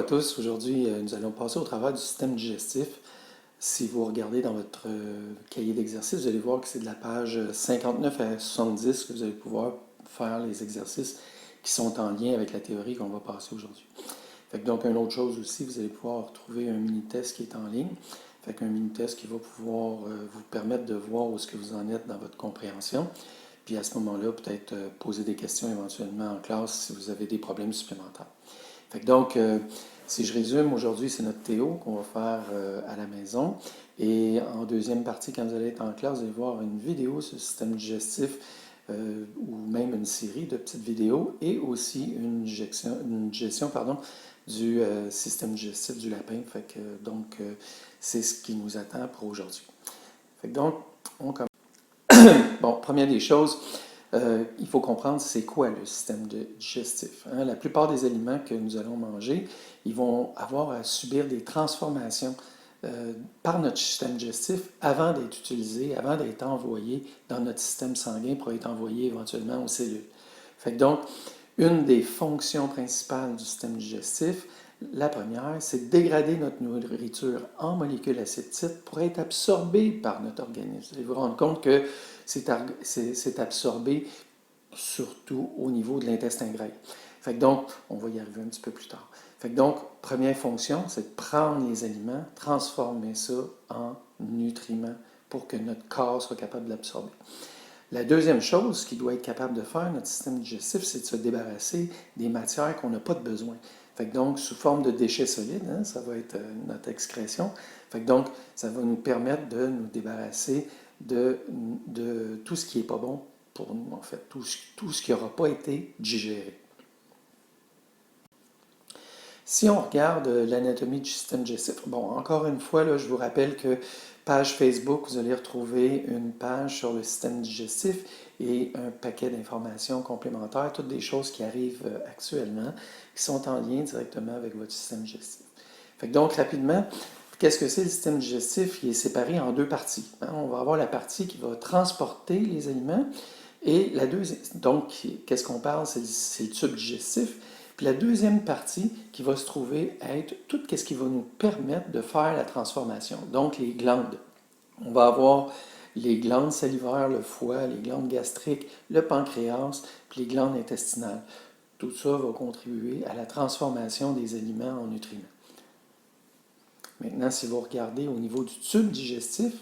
tous. Aujourd'hui, nous allons passer au travers du système digestif. Si vous regardez dans votre cahier d'exercice, vous allez voir que c'est de la page 59 à 70 que vous allez pouvoir faire les exercices qui sont en lien avec la théorie qu'on va passer aujourd'hui. Donc, une autre chose aussi, vous allez pouvoir retrouver un mini-test qui est en ligne. Un mini-test qui va pouvoir vous permettre de voir où est-ce que vous en êtes dans votre compréhension. Puis à ce moment-là, peut-être poser des questions éventuellement en classe si vous avez des problèmes supplémentaires. Donc, si je résume, aujourd'hui, c'est notre Théo qu'on va faire à la maison. Et en deuxième partie, quand vous allez être en classe, vous allez voir une vidéo sur le système digestif ou même une série de petites vidéos et aussi une gestion du système digestif du lapin. Donc, c'est ce qui nous attend pour aujourd'hui. Donc, on commence. Bon, première des choses, il faut comprendre c'est quoi le système digestif. Hein? La plupart des aliments que nous allons manger, ils vont avoir à subir des transformations par notre système digestif avant d'être utilisés, avant d'être envoyés dans notre système sanguin pour être envoyés éventuellement aux cellules. Donc, une des fonctions principales du système digestif, la première, c'est de dégrader notre nourriture en molécules acétiques pour être absorbée par notre organisme. Vous allez vous rendre compte que c'est absorbé surtout au niveau de l'intestin grêle. Donc, on va y arriver un petit peu plus tard. Donc, première fonction, c'est de prendre les aliments, transformer ça en nutriments pour que notre corps soit capable de l'absorber. La deuxième chose qu'il doit être capable de faire, notre système digestif, c'est de se débarrasser des matières qu'on n'a pas de besoin. Donc, sous forme de déchets solides, hein, ça va être notre excrétion. Donc, ça va nous permettre de nous débarrasser de tout ce qui n'est pas bon pour nous, en fait, tout ce qui n'aura pas été digéré. Si on regarde l'anatomie du système digestif, bon, encore une fois, là, je vous rappelle que page Facebook, vous allez retrouver une page sur le système digestif et un paquet d'informations complémentaires, toutes des choses qui arrivent actuellement, qui sont en lien directement avec votre système digestif. Donc, rapidement, qu'est-ce que c'est le système digestif? Il est séparé en deux parties. Hein? On va avoir la partie qui va transporter les aliments et la deuxième, donc, qu'est-ce qu'on parle? C'est le tube digestif. Puis la deuxième partie qui va se trouver être tout ce qui va nous permettre de faire la transformation. Donc, les glandes. On va avoir les glandes salivaires, le foie, les glandes gastriques, le pancréas, puis les glandes intestinales. Tout ça va contribuer à la transformation des aliments en nutriments. Maintenant, si vous regardez au niveau du tube digestif,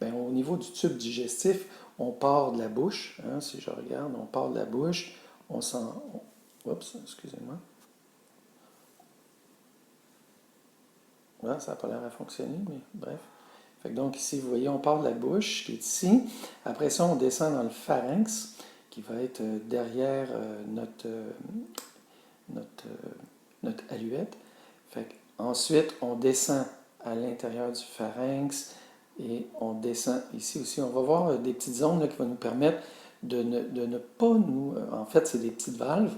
bien, au niveau du tube digestif, on part de la bouche. Hein, si je regarde, on part de la bouche, on sent... Oups, excusez-moi. Là, ça n'a pas l'air à fonctionner, mais bref. Donc ici, vous voyez, on part de la bouche, qui est ici. Après ça, on descend dans le pharynx, qui va être derrière notre aluette. Ensuite, on descend à l'intérieur du pharynx et on descend ici aussi. On va voir des petites zones là, qui vont nous permettre de ne pas nous... En fait, c'est des petites valves,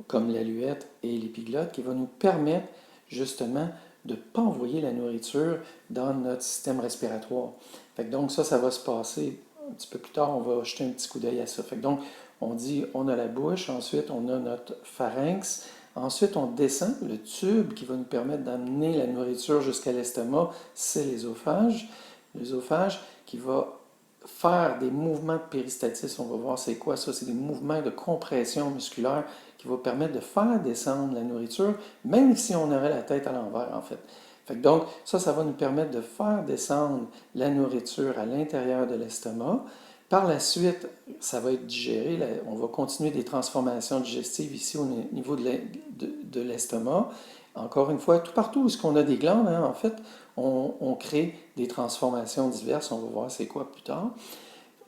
comme l'aluette et l'épiglotte, qui vont nous permettre justement de ne pas envoyer la nourriture dans notre système respiratoire. Donc ça va se passer un petit peu plus tard, on va jeter un petit coup d'œil à ça. Donc, on dit, on a la bouche, ensuite on a notre pharynx, ensuite on descend, le tube qui va nous permettre d'amener la nourriture jusqu'à l'estomac, c'est l'ésophage. L'ésophage qui va faire des mouvements de péristaltisme, on va voir c'est quoi ça, c'est des mouvements de compression musculaire qui va permettre de faire descendre la nourriture, même si on aurait la tête à l'envers, en fait. Donc, ça va nous permettre de faire descendre la nourriture à l'intérieur de l'estomac. Par la suite, ça va être digéré. On va continuer des transformations digestives ici au niveau de l'estomac. Encore une fois, tout partout où on a des glandes, hein, en fait, on crée des transformations diverses. On va voir c'est quoi plus tard.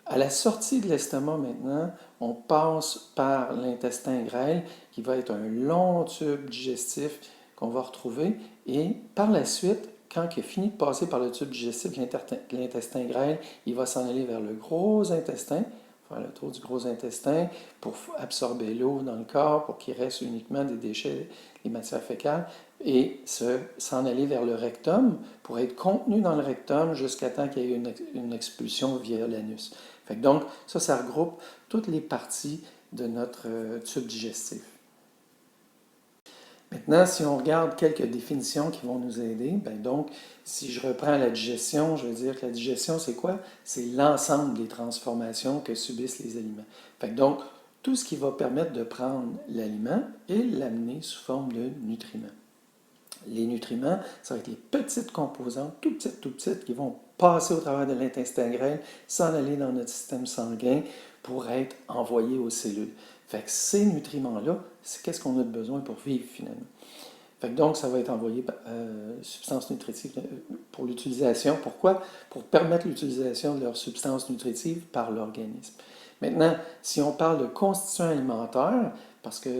À la sortie de l'estomac maintenant, on passe par l'intestin grêle, qui va être un long tube digestif qu'on va retrouver. Et par la suite, quand il a fini de passer par le tube digestif, l'intestin grêle, il va s'en aller vers le gros intestin, faire le tour du gros intestin pour absorber l'eau dans le corps, pour qu'il reste uniquement des déchets, les matières fécales, et s'en aller vers le rectum pour être contenu dans le rectum jusqu'à temps qu'il y ait une expulsion via l'anus. Donc, ça regroupe toutes les parties de notre tube digestif. Maintenant, si on regarde quelques définitions qui vont nous aider, ben donc, si je reprends la digestion, je veux dire que la digestion, c'est quoi? C'est l'ensemble des transformations que subissent les aliments. Fait que donc, tout ce qui va permettre de prendre l'aliment et l'amener sous forme de nutriments. Les nutriments, ça va être les petites composantes, tout petites, qui vont passer au travers de l'intestin grêle, s'en aller dans notre système sanguin pour être envoyés aux cellules. Fait que ces nutriments-là, c'est qu'est-ce qu'on a de besoin pour vivre finalement. Fait que donc, ça va être envoyé substances nutritives pour l'utilisation. Pourquoi? Pour permettre l'utilisation de leurs substances nutritives par l'organisme. Maintenant, si on parle de constituants alimentaires, parce que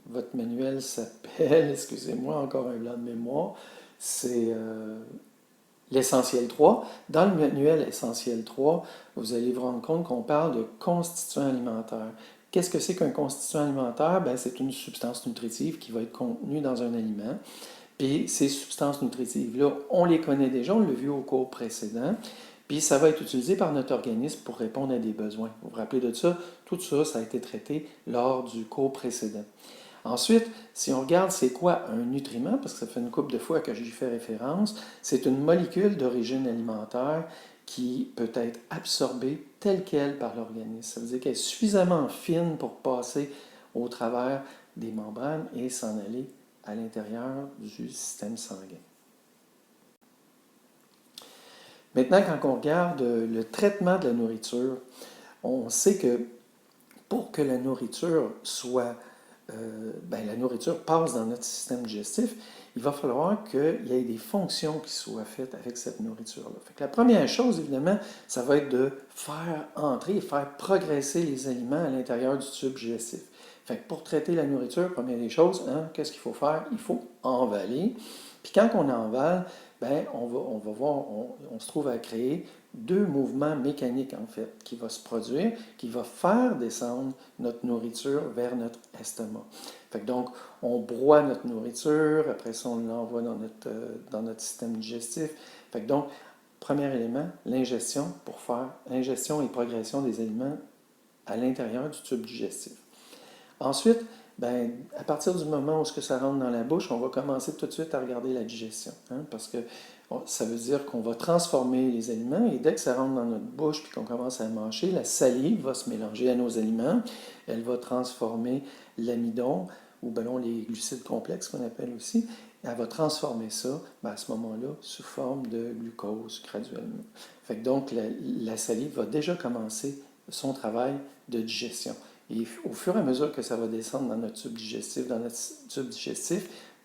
votre manuel s'appelle, excusez-moi, encore un blanc de mémoire, c'est l'essentiel 3. Dans le manuel essentiel 3, vous allez vous rendre compte qu'on parle de constituants alimentaires. Qu'est-ce que c'est qu'un constituant alimentaire? Ben, c'est une substance nutritive qui va être contenue dans un aliment. Puis ces substances nutritives-là, on les connaît déjà, on l'a vu au cours précédent. Puis ça va être utilisé par notre organisme pour répondre à des besoins. Vous vous rappelez de ça? Tout ça, ça a été traité lors du cours précédent. Ensuite, si on regarde c'est quoi un nutriment, parce que ça fait une couple de fois que j'y fais référence, c'est une molécule d'origine alimentaire qui peut être absorbée telle qu'elle par l'organisme. Ça veut dire qu'elle est suffisamment fine pour passer au travers des membranes et s'en aller à l'intérieur du système sanguin. Maintenant, quand on regarde le traitement de la nourriture, on sait que pour que la nourriture la nourriture passe dans notre système digestif, il va falloir qu'il y ait des fonctions qui soient faites avec cette nourriture-là. Fait que la première chose, évidemment, ça va être de faire entrer et faire progresser les aliments à l'intérieur du tube digestif. Fait que pour traiter la nourriture, première des choses, qu'est-ce qu'il faut faire? Il faut envaler. Puis quand on envale, ben, on va voir, on se trouve à créer deux mouvements mécaniques, en fait, qui vont se produire, qui vont faire descendre notre nourriture vers notre estomac. Fait que donc, on broie notre nourriture, après ça, on l'envoie dans notre système digestif. Fait que donc, premier élément, l'ingestion pour faire ingestion et progression des aliments à l'intérieur du tube digestif. Ensuite, ben, à partir du moment où ça rentre dans la bouche, on va commencer tout de suite à regarder la digestion, parce que ça veut dire qu'on va transformer les aliments et dès que ça rentre dans notre bouche puis qu'on commence à manger, la salive va se mélanger à nos aliments, elle va transformer l'amidon ou les glucides complexes qu'on appelle aussi, elle va transformer ça à ce moment-là sous forme de glucose graduellement. Fait que donc la salive va déjà commencer son travail de digestion. Et au fur et à mesure que ça va descendre dans notre tube digestif,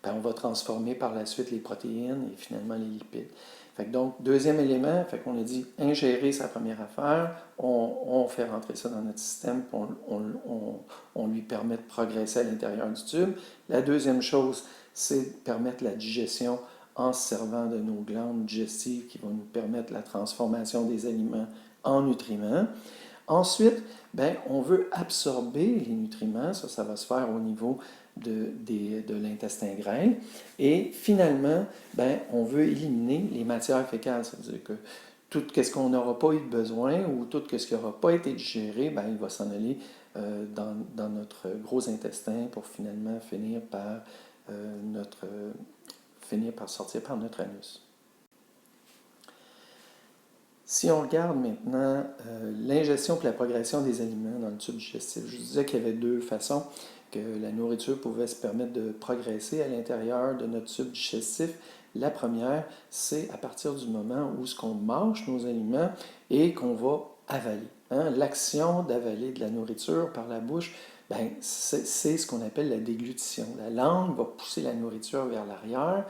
on va transformer par la suite les protéines et finalement les lipides. Fait que donc, deuxième élément, fait qu'on a dit ingérer sa première affaire, on fait rentrer ça dans notre système, on lui permet de progresser à l'intérieur du tube. La deuxième chose, c'est de permettre la digestion en se servant de nos glandes digestives qui vont nous permettre la transformation des aliments en nutriments. Ensuite, on veut absorber les nutriments, ça va se faire au niveau de l'intestin grêle. Et finalement, on veut éliminer les matières fécales, ça veut dire que tout ce qu'on n'aura pas eu de besoin ou tout ce qui n'aura pas été digéré, il va s'en aller dans notre gros intestin pour finalement finir par sortir par notre anus. Si on regarde maintenant l'ingestion et la progression des aliments dans le tube digestif, je vous disais qu'il y avait deux façons que la nourriture pouvait se permettre de progresser à l'intérieur de notre tube digestif. La première, c'est à partir du moment où on mange nos aliments et qu'on va avaler. L'action d'avaler de la nourriture par la bouche, c'est ce qu'on appelle la déglutition. La langue va pousser la nourriture vers l'arrière,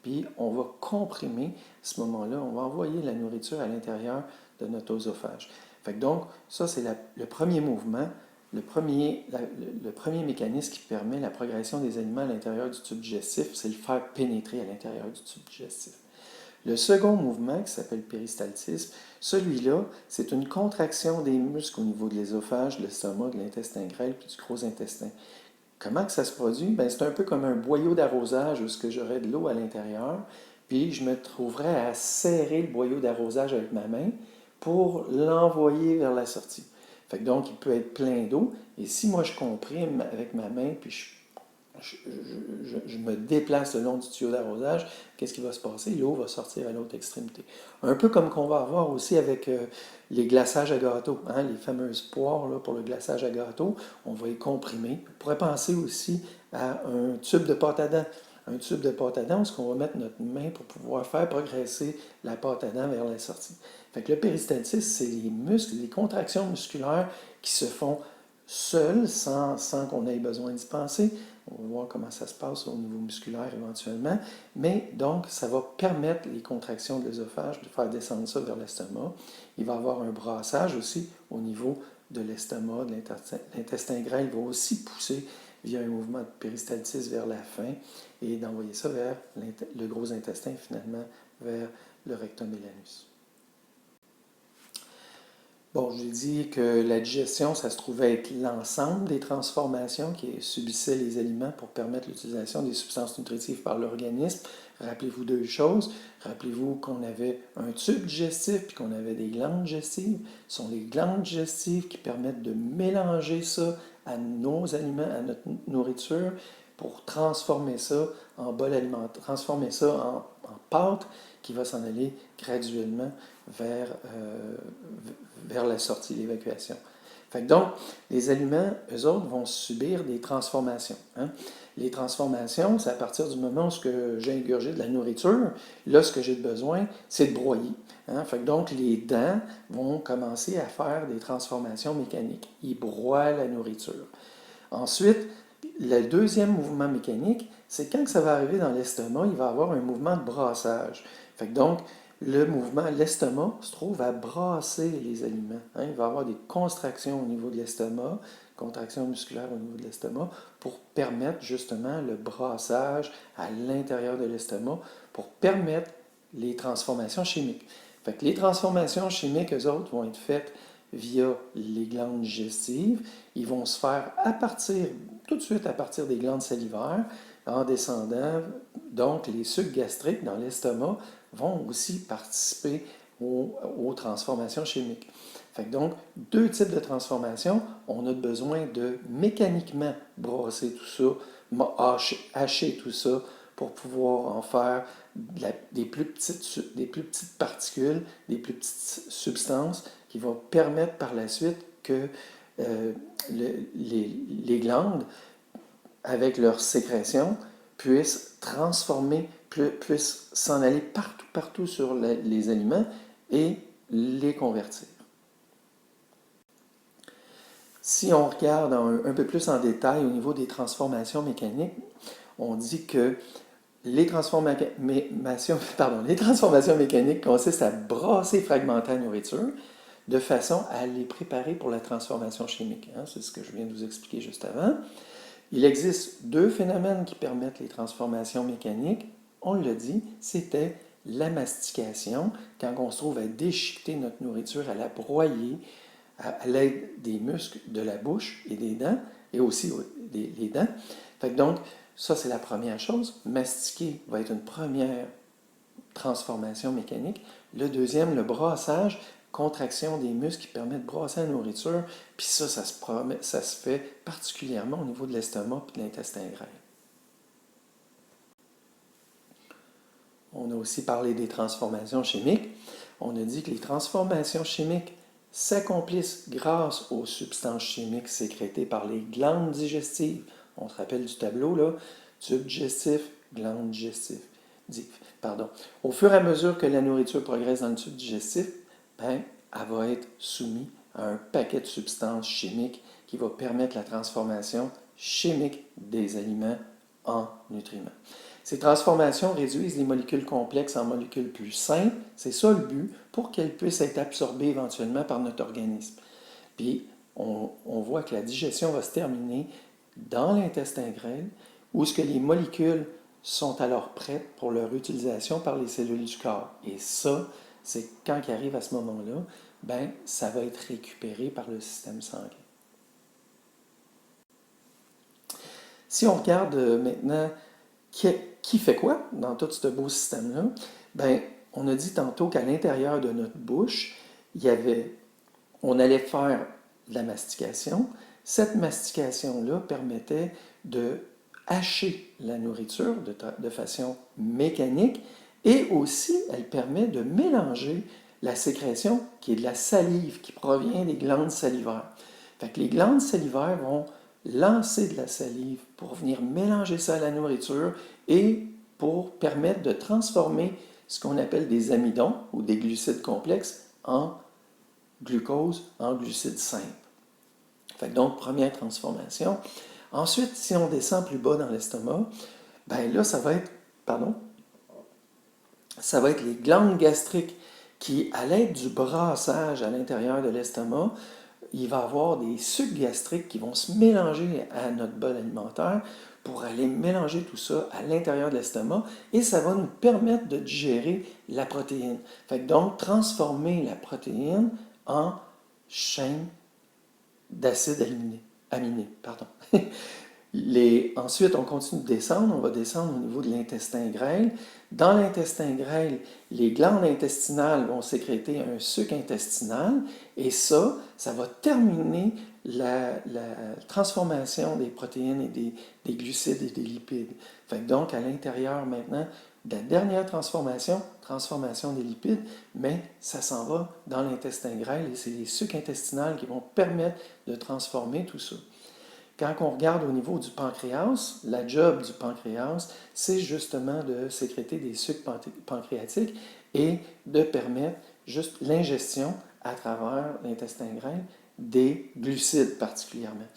puis on va comprimer, à ce moment-là, on va envoyer la nourriture à l'intérieur de notre œsophage. Fait que donc, ça, c'est le premier mouvement, le premier mécanisme qui permet la progression des aliments à l'intérieur du tube digestif, c'est le faire pénétrer à l'intérieur du tube digestif. Le second mouvement, qui s'appelle péristaltisme, celui-là, c'est une contraction des muscles au niveau de l'œsophage, de l'estomac, de l'intestin grêle puis du gros intestin. Comment que ça se produit? C'est un peu comme un boyau d'arrosage où j'aurais de l'eau à l'intérieur, puis je me trouverais à serrer le boyau d'arrosage avec ma main pour l'envoyer vers la sortie. Fait que donc, il peut être plein d'eau. Et si moi, je comprime avec ma main, puis je me déplace le long du tuyau d'arrosage, qu'est-ce qui va se passer? L'eau va sortir à l'autre extrémité. Un peu comme qu'on va avoir aussi avec les glaçages à gâteau, hein, les fameuses poires là, pour le glaçage à gâteau, on va les comprimer. On pourrait penser aussi à un tube de pâte à dents. Un tube de pâte à dents, où est-ce qu'on va mettre notre main pour pouvoir faire progresser la pâte à dents vers la sortie. Fait que le péristaltisme, c'est les muscles, les contractions musculaires qui se font seules, sans qu'on ait besoin d'y penser. On va voir comment ça se passe au niveau musculaire éventuellement. Mais donc, ça va permettre les contractions de l'œsophage de faire descendre ça vers l'estomac. Il va y avoir un brassage aussi au niveau de l'estomac, de l'intestin. L'intestin grêle va aussi pousser via un mouvement de péristaltisme vers la fin et d'envoyer ça vers le gros intestin, finalement, vers le rectum et l'anus. Bon, j'ai dit que la digestion, ça se trouvait être l'ensemble des transformations qui subissaient les aliments pour permettre l'utilisation des substances nutritives par l'organisme. Rappelez-vous deux choses. Rappelez-vous qu'on avait un tube digestif puis qu'on avait des glandes digestives. Ce sont les glandes digestives qui permettent de mélanger ça à nos aliments, à notre nourriture, pour transformer ça en bol alimentaire, transformer ça en pâte qui va s'en aller graduellement vers la sortie, l'évacuation. Fait que donc, les aliments, eux autres, vont subir des transformations. Hein. Les transformations, c'est à partir du moment où j'ai ingurgé de la nourriture, là, ce que j'ai besoin, c'est de broyer. Hein. Fait que donc, les dents vont commencer à faire des transformations mécaniques. Ils broient la nourriture. Ensuite, le deuxième mouvement mécanique, c'est quand ça va arriver dans l'estomac, il va y avoir un mouvement de brassage. Fait que donc, le mouvement, l'estomac se trouve à brasser les aliments. Hein. Il va y avoir des contractions au niveau de l'estomac, contractions musculaires au niveau de l'estomac, pour permettre justement le brassage à l'intérieur de l'estomac, pour permettre les transformations chimiques. Fait que les transformations chimiques, eux autres, vont être faites via les glandes digestives. Ils vont se faire tout de suite à partir des glandes salivaires, en descendant. Donc, les sucs gastriques dans l'estomac vont aussi participer aux transformations chimiques. Fait que donc, deux types de transformations. On a besoin de mécaniquement brasser tout ça, hacher tout ça pour pouvoir en faire des plus petites particules, des plus petites substances qui vont permettre par la suite que les glandes, avec leur sécrétion, puissent transformer, puissent s'en aller partout sur les aliments et les convertir. Si on regarde un peu plus en détail au niveau des transformations mécaniques, on dit que les transformations mécaniques consistent à brasser et fragmenter la nourriture de façon à les préparer pour la transformation chimique. Hein, c'est ce que je viens de vous expliquer juste avant. Il existe deux phénomènes qui permettent les transformations mécaniques. On l'a dit, c'était la mastication, quand on se trouve à déchiqueter notre nourriture, à la broyer à l'aide des muscles de la bouche et des dents, et aussi les dents. Fait que donc, ça, c'est la première chose. Mastiquer va être une première transformation mécanique. Le deuxième, le brassage, contraction des muscles qui permet de brasser la nourriture. Puis ça se fait particulièrement au niveau de l'estomac et de l'intestin grêle. On a aussi parlé des transformations chimiques. On a dit que les transformations chimiques s'accomplissent grâce aux substances chimiques sécrétées par les glandes digestives. On se rappelle du tableau, là, tube digestif, glande digestive. Pardon. Au fur et à mesure que la nourriture progresse dans le tube digestif, elle va être soumise à un paquet de substances chimiques qui va permettre la transformation chimique des aliments en nutriments. Ces transformations réduisent les molécules complexes en molécules plus simples. C'est ça le but, pour qu'elles puissent être absorbées éventuellement par notre organisme. Puis, on voit que la digestion va se terminer dans l'intestin grêle, où ce que les molécules sont alors prêtes pour leur utilisation par les cellules du corps. Et ça, c'est quand il arrive à ce moment-là, ça va être récupéré par le système sanguin. Si on regarde maintenant qui fait quoi dans tout ce beau système-là, on a dit tantôt qu'à l'intérieur de notre bouche, on allait faire la mastication. Cette mastication-là permettait de hacher la nourriture de façon mécanique et aussi elle permet de mélanger la sécrétion qui est de la salive qui provient des glandes salivaires. Fait que les glandes salivaires vont lancer de la salive pour venir mélanger ça à la nourriture et pour permettre de transformer ce qu'on appelle des amidons ou des glucides complexes en glucose, en glucides simples. Fait que donc, première transformation. Ensuite, si on descend plus bas dans l'estomac, ben là, ça va être les glandes gastriques qui, à l'aide du brassage à l'intérieur de l'estomac, il va y avoir des sucs gastriques qui vont se mélanger à notre bol alimentaire pour aller mélanger tout ça à l'intérieur de l'estomac et ça va nous permettre de digérer la protéine. Fait que donc, transformer la protéine en chaîne d'acides aminés. Ensuite, on continue de descendre, on va descendre au niveau de l'intestin grêle. Dans l'intestin grêle, les glandes intestinales vont sécréter un suc intestinal et ça va terminer la transformation des protéines et des glucides et des lipides. Fait que donc, à l'intérieur maintenant, de la dernière transformation des lipides, mais ça s'en va dans l'intestin grêle et c'est les sucs intestinales qui vont permettre de transformer tout ça. Quand on regarde au niveau du pancréas, la job du pancréas, c'est justement de sécréter des sucs pancréatiques et de permettre juste l'ingestion à travers l'intestin grêle des glucides particulièrement.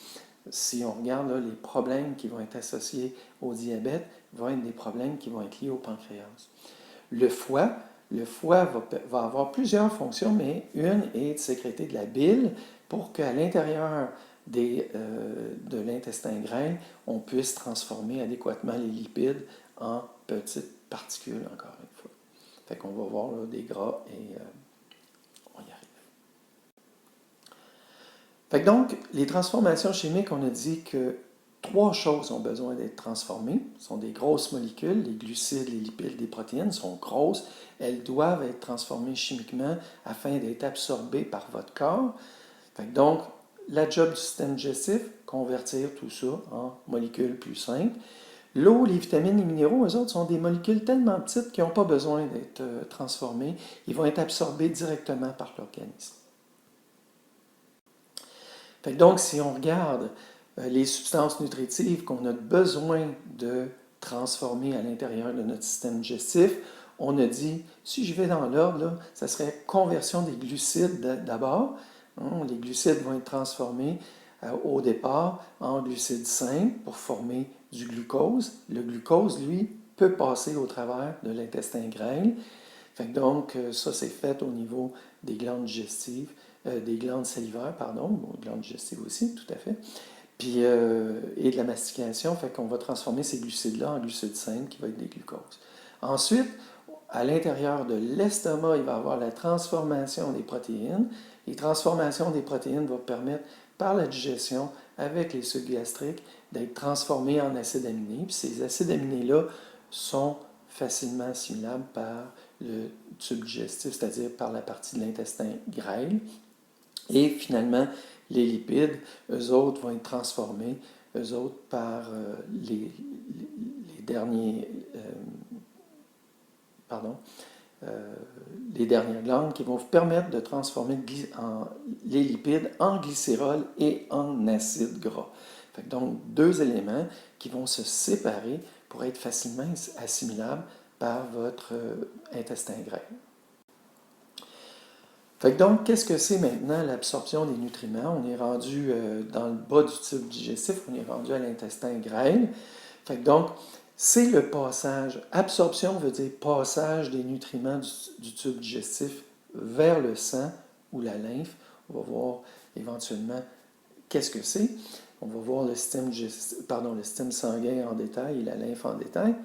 Si on regarde là, les problèmes qui vont être associés au diabète, vont être des problèmes qui vont être liés au pancréas. Le foie va avoir plusieurs fonctions, mais une est de sécréter de la bile pour qu'à l'intérieur de l'intestin grêle, on puisse transformer adéquatement les lipides en petites particules, encore une fois. Fait qu'on va voir là, des gras et on y arrive. Fait que donc, les transformations chimiques, on a dit que 3 choses ont besoin d'être transformées. Ce sont des grosses molécules, les glucides, les lipides, les protéines sont grosses. Elles doivent être transformées chimiquement afin d'être absorbées par votre corps. Fait que donc, la job du système digestif, convertir tout ça en molécules plus simples. L'eau, les vitamines, les minéraux, eux autres, sont des molécules tellement petites qu'ils n'ont pas besoin d'être transformées. Ils vont être absorbés directement par l'organisme. Fait que donc, si on regarde les substances nutritives qu'on a besoin de transformer à l'intérieur de notre système digestif, on a dit, si je vais dans l'ordre, ça serait conversion des glucides d'abord. Les glucides vont être transformés au départ en glucides simples pour former du glucose. Le glucose, lui, peut passer au travers de l'intestin grêle. Fait que donc, ça, c'est fait au niveau des glandes digestives, des glandes salivaires, pardon, glandes digestives aussi, tout à fait. Puis, et de la mastication, fait qu'on va transformer ces glucides-là en glucides simples qui vont être des glucoses. Ensuite, à l'intérieur de l'estomac, il va y avoir la transformation des protéines. Les transformations des protéines vont permettre, par la digestion, avec les sucs gastriques, d'être transformés en acides aminés. Puis ces acides aminés-là sont facilement assimilables par le tube digestif, c'est-à-dire par la partie de l'intestin grêle. Et finalement, les lipides, eux autres, vont être transformés, eux autres, par les dernières glandes qui vont vous permettre de transformer les lipides en glycérol et en acide gras. Fait que donc, 2 éléments qui vont se séparer pour être facilement assimilables par votre intestin grêle. Fait que donc, qu'est-ce que c'est maintenant l'absorption des nutriments? On est rendu dans le bas du tube digestif, on est rendu à l'intestin grêle. Fait que donc, c'est le passage. Absorption veut dire passage des nutriments du tube digestif vers le sang ou la lymphe. On va voir éventuellement qu'est-ce que c'est. On va voir le système sanguin en détail et la lymphe en détail.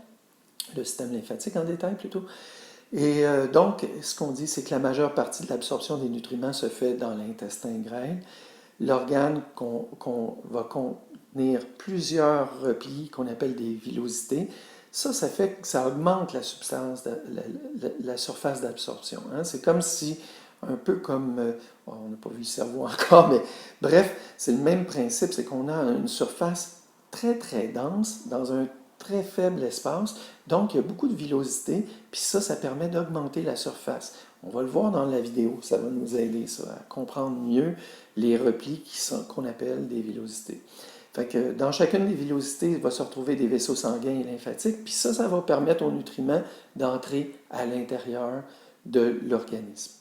Le système lymphatique en détail plutôt. Et donc, ce qu'on dit, c'est que la majeure partie de l'absorption des nutriments se fait dans l'intestin grêle. L'organe va contenir plusieurs replis qu'on appelle des villosités. Ça fait que ça augmente la surface d'absorption. C'est comme si un peu comme, on n'a pas vu le cerveau encore, mais bref, c'est le même principe, c'est qu'on a une surface très très dense dans un très faible espace, donc il y a beaucoup de villosité, puis ça permet d'augmenter la surface. On va le voir dans la vidéo, ça va nous aider ça, à comprendre mieux les replis qu'on appelle des villosités. Fait que dans chacune des villosités, il va se retrouver des vaisseaux sanguins et lymphatiques, puis ça va permettre aux nutriments d'entrer à l'intérieur de l'organisme.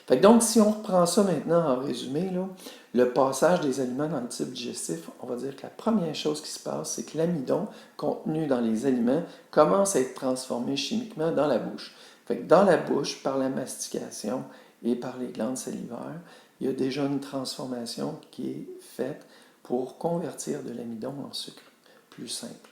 Fait que donc, si on reprend ça maintenant en résumé, là, le passage des aliments dans le tube digestif, on va dire que la première chose qui se passe, c'est que l'amidon contenu dans les aliments commence à être transformé chimiquement dans la bouche. Fait que dans la bouche, par la mastication et par les glandes salivaires, il y a déjà une transformation qui est faite pour convertir de l'amidon en sucre, plus simple.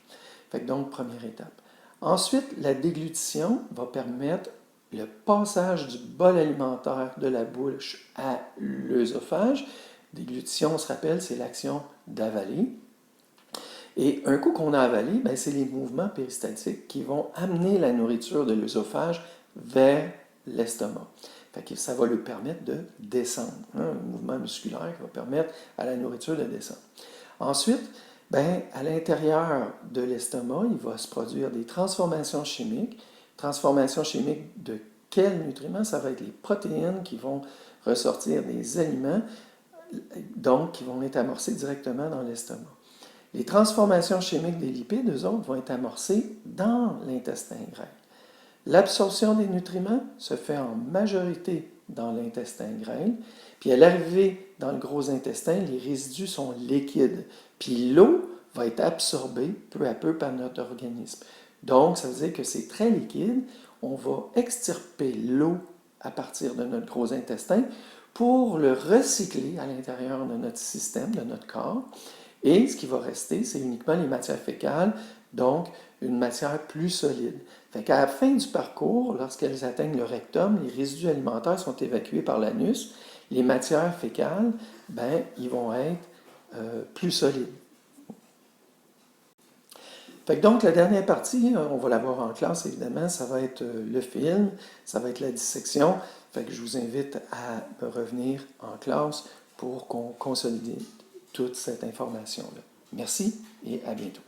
Fait que donc, première étape. Ensuite, la déglutition va permettre le passage du bol alimentaire de la bouche à l'œsophage. Déglutition, on se rappelle, c'est l'action d'avaler. Et un coup qu'on a avalé, ben, c'est les mouvements péristaltiques qui vont amener la nourriture de l'œsophage vers l'estomac. Fait que ça va lui permettre de descendre. Un mouvement musculaire qui va permettre à la nourriture de descendre. Ensuite, ben, à l'intérieur de l'estomac, il va se produire des transformations chimiques. Transformations chimiques de quels nutriments? Ça va être les protéines qui vont ressortir des aliments, donc qui vont être amorcées directement dans l'estomac. Les transformations chimiques des lipides, eux autres, vont être amorcées dans l'intestin grêle. L'absorption des nutriments se fait en majorité dans l'intestin grêle, puis à l'arrivée dans le gros intestin, les résidus sont liquides, puis l'eau va être absorbée peu à peu par notre organisme. Donc, ça veut dire que c'est très liquide. On va extirper l'eau à partir de notre gros intestin pour le recycler à l'intérieur de notre système, de notre corps. Et ce qui va rester, c'est uniquement les matières fécales, donc une matière plus solide. Fait qu'à la fin du parcours, lorsqu'elles atteignent le rectum, les résidus alimentaires sont évacués par l'anus. Les matières fécales, ben, ils vont être plus solides. Fait que donc, la dernière partie, on va la voir en classe évidemment, ça va être le film, ça va être la dissection. Fait que je vous invite à revenir en classe pour qu'on consolide toute cette information-là. Merci et à bientôt.